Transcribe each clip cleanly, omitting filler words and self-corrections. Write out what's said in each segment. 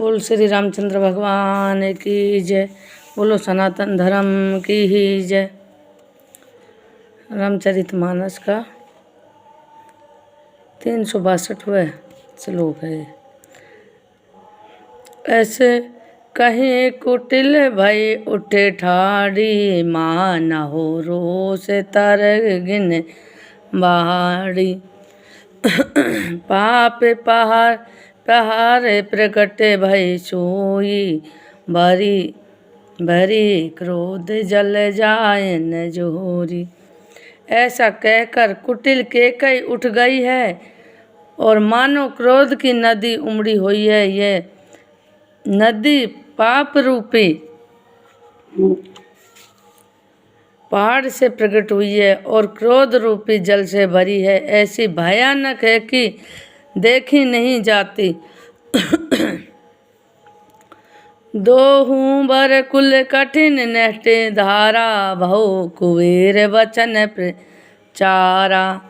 बोल श्री रामचंद्र भगवान की जय। बोलो सनातन धर्म की ही जय। रामचरितमानस का 362वें श्लोक है। ऐसे कहीं कुटिल भई उठे ठाड़ी, माँ न हो रोष तर गिन बाड़ी। पाप पहाड़ पहाड़ प्रकटे भई सोई, भरी भरी क्रोध जल जाए न जोरी। ऐसा कहकर कुटिल केकई उठ गई है और मानो क्रोध की नदी उमड़ी हुई है। ये नदी पाप रूपी पहाड़ से प्रकट हुई है और क्रोध रूपी जल से भरी है। ऐसी भयानक है कि देखी नहीं जाती। दोहूं बर कुल कठिन नष्टे धारा, बहु कुबेर वचन प्रचारा।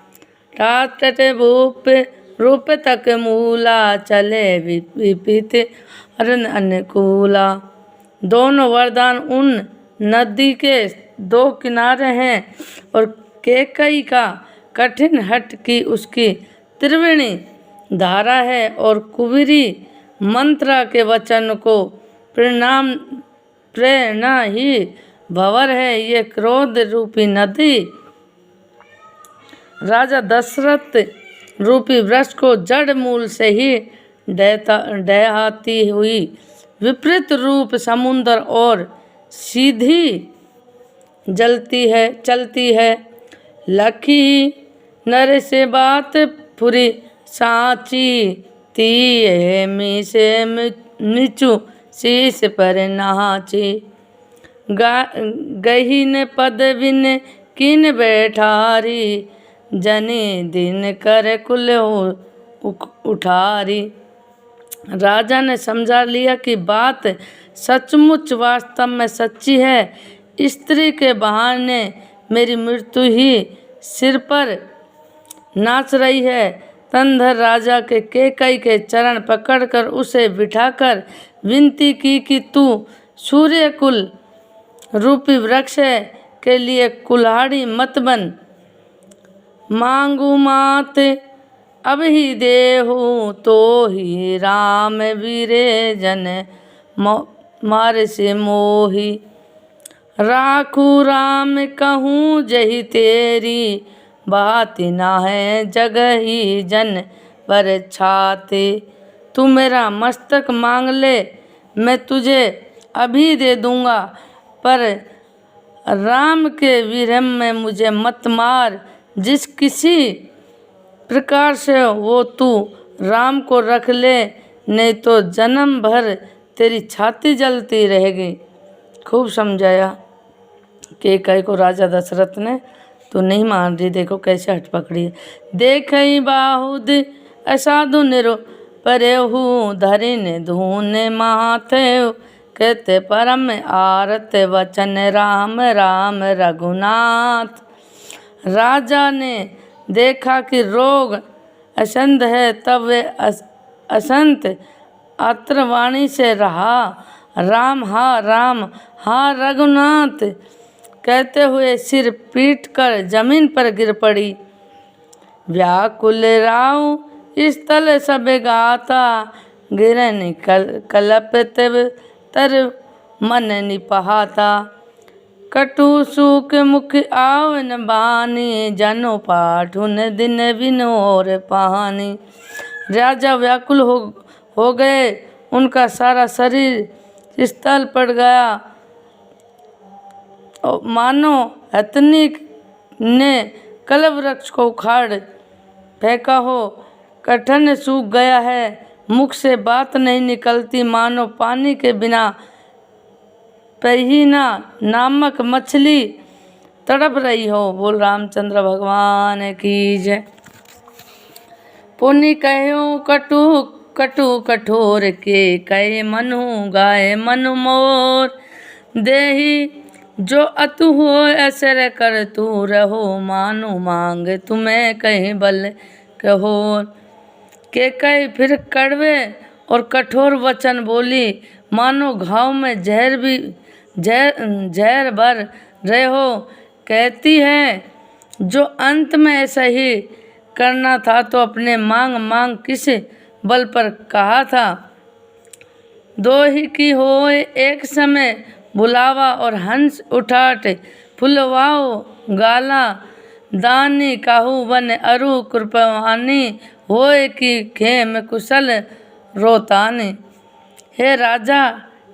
तात भूप रूप तक मूला, चले विपित अरन अनुकूला। दोनों वरदान उन नदी के दो किनारे हैं और केकई का कठिन हट की उसकी त्रिवेणी धारा है और कुबेरी मंत्रा के वचन को प्रेरणा ही भंवर है। ये क्रोध रूपी नदी राजा दशरथ रूपी वृक्ष को जड़ मूल से ही डहाती हुई विपरीत रूप समुद्र और सीधी चलती है। लखी नर से बात पूरी साची, ती मी से नीचू शीश पर नाची। गहीन पद बिन किन बैठारी, जनी दिन कर कुल उठारी। राजा ने समझा लिया कि बात सचमुच वास्तव में सच्ची है। स्त्री के बहाने मेरी मृत्यु ही सिर पर नाच रही है। तंधर राजा के केकई के चरण पकड़कर उसे बिठाकर विनती की कि तू सूर्य कुल रूपी वृक्ष के लिए कुल्हाड़ी मत बन। मांगू मात अब ही देहूँ, तो ही राम वीरे जन मार से मोही। राखू राम कहूँ जही तेरी, बात ना है जगह ही जन पर छाते। तू मेरा मस्तक मांग ले, मैं तुझे अभी दे दूंगा, पर राम के विरह में मुझे मत मार। जिस किसी प्रकार से वो तू राम को रख ले, नहीं तो जन्म भर तेरी छाती जलती रहेगी। खूब समझाया केकई को राजा दशरथ ने, तो नहीं मान रही। देखो कैसे हट पकड़ी है। देखई बाहुद असाधु निरो परेहू, धरिन धून माथे कहते परम आरत वचन राम राम रघुनाथ। राजा ने देखा कि रोग असंत है, तब वे असंत अत्रवाणी से रहा राम हा रघुनाथ कहते हुए सिर पीट कर जमीन पर गिर पड़ी। व्याकुल राव स्थल सब गाता, गिरन कलप तर मन निपहाता। कटु सूख मुख आवन बानी, जनो पाठुन दिन बिनोर पानी। राजा व्याकुल हो गए, उनका सारा शरीर स्थल पड़ गया, मानो हथनी ने कलप वृक्ष को उखाड़ फेंका हो। कठन सूख गया है, मुख से बात नहीं निकलती, मानो पानी के बिना पहिना नामक मछली तड़प रही हो। बोल रामचंद्र भगवान की जय। पुनि कहो कटु कटु कठोर के, कहे मनु गाय मनु मोर। देही जो अतु हो असर कर तू रहो, मानो मांग तुम्हें कहीं बल कहो। केकई फिर कड़वे और कठोर वचन बोली, मानो घाव में जहर भर रहे हो। कहती है, जो अंत में ऐसा ही करना था तो अपने मांग किस बल पर कहा था। दो ही की होए एक समय बुलावा, और हंस उठाट फुलवाओ गाला। दानी काहू बन अरु कृपवानी, होए की खेम कुशल रोतानी। हे राजा,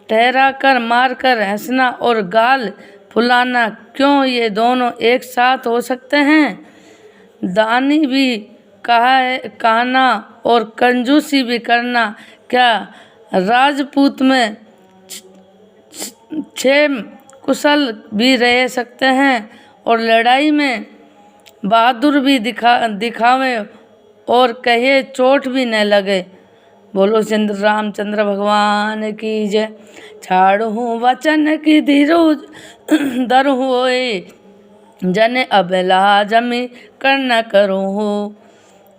ठहरा कर मार कर हंसना और गाल फुलाना, क्यों ये दोनों एक साथ हो सकते हैं। दानी भी कहना और कंजूसी भी करना, क्या राजपूत में क्षेम कुशल भी रह सकते हैं, और लड़ाई में बहादुर भी दिखावे और कहे चोट भी न लगे। बोलो चंद्र रामचंद्र भगवान की जय। छाड़ू वचन की धीरज दर होए, जन अबला जमी कर न करूँ।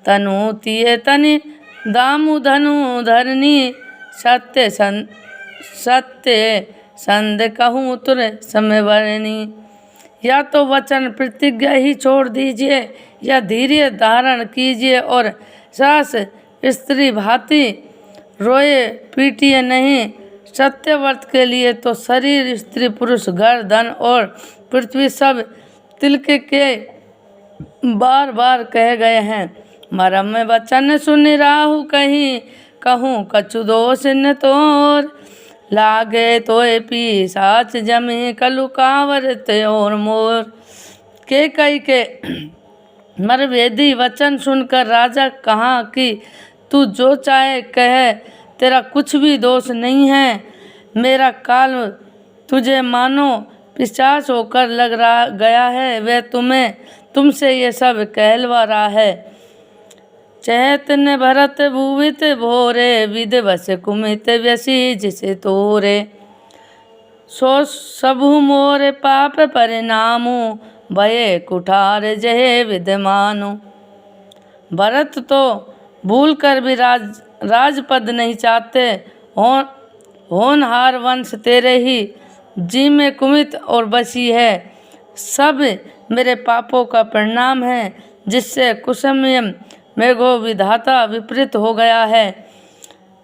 तनु तिये तनि दामु धनु धरनी, सत्य संद कहूँ तुर समय वर्णी। या तो वचन प्रतिज्ञा ही छोड़ दीजिए, या धैर्य धारण कीजिए और सास स्त्री भांति रोए पीटिए नहीं। सत्यव्रत के लिए तो शरीर, स्त्री, पुरुष, घर, धन और पृथ्वी सब तिलक के बार बार कहे गए हैं। मरम में वचन सुन राहु कहीं, कहूँ कछु दोष न तोर। लागे तोय पी साच जमी, कलु कांवर त्योर मोर। के कई के मरवेदी वचन सुनकर राजा कहा कि तू जो चाहे कहे, तेरा कुछ भी दोष नहीं है। मेरा काल तुझे मानो पिशाच होकर लग गया है, वह तुमसे ये सब कहलवा रहा है। चैतन्य भरत भूवित भोरे, विधवस कुमित व्यसी जिसे तोरे। सो सबु मोर पाप परिणामु, भये कुठार जहे विद्यमानु। भरत तो भूल कर भी राजपद नहीं चाहते। होनहार वंश तेरे ही जी में कुमित और बसी है। सब मेरे पापों का परिणाम है, जिससे कुसमयम मेघो विधाता विपरीत हो गया है।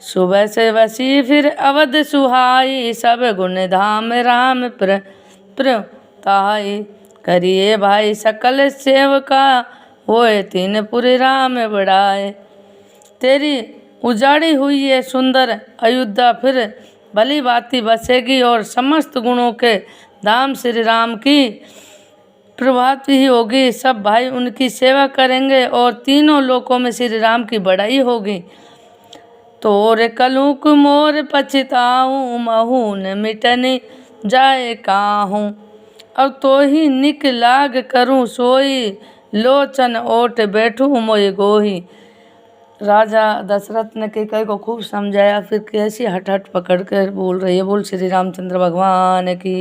सुबह से वसी फिर अवध सुहाई, सब गुण धाम राम प्रताई। करिए भाई सकल सेवका, होए तीन पुरी राम बढ़ाए। तेरी उजाड़ी हुई ये सुंदर अयोध्या फिर भली भांति बसेगी, और समस्त गुणों के धाम श्री राम की प्रभात ही होगी। सब भाई उनकी सेवा करेंगे और तीनों लोकों में श्री राम की बड़ाई होगी। तोरे कलुक मोर पछताऊँ, महून मिटने जाए काहूँ। अब तो ही निक लाग करूँ सोई, लोचन ओट बैठूँ मोय गोही। राजा दशरथ ने कैकेयी को खूब समझाया, फिर कैसी हट पकड़ कर बोल रही है। बोल श्री रामचंद्र भगवान की।